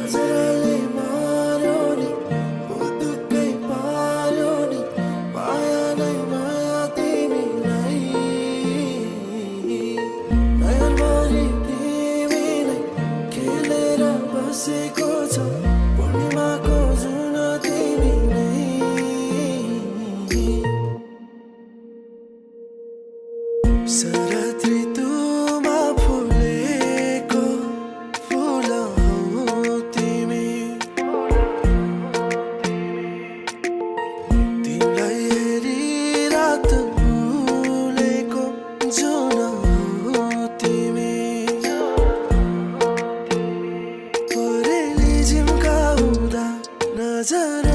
नजरले मार्यो नि बुद्धुकै पार्यो नि माया नै माया तिमीलाई नयनभरि तिमी नै खेलेर बसेको छ पूर्णिमाको जुन तिमी नै शरद ऋतुमा फुलेको फुल हौ तिमी तिमीलाई हेरी रात भुलेको जुन हौ तिमी परेली झिम्काउँदा नजर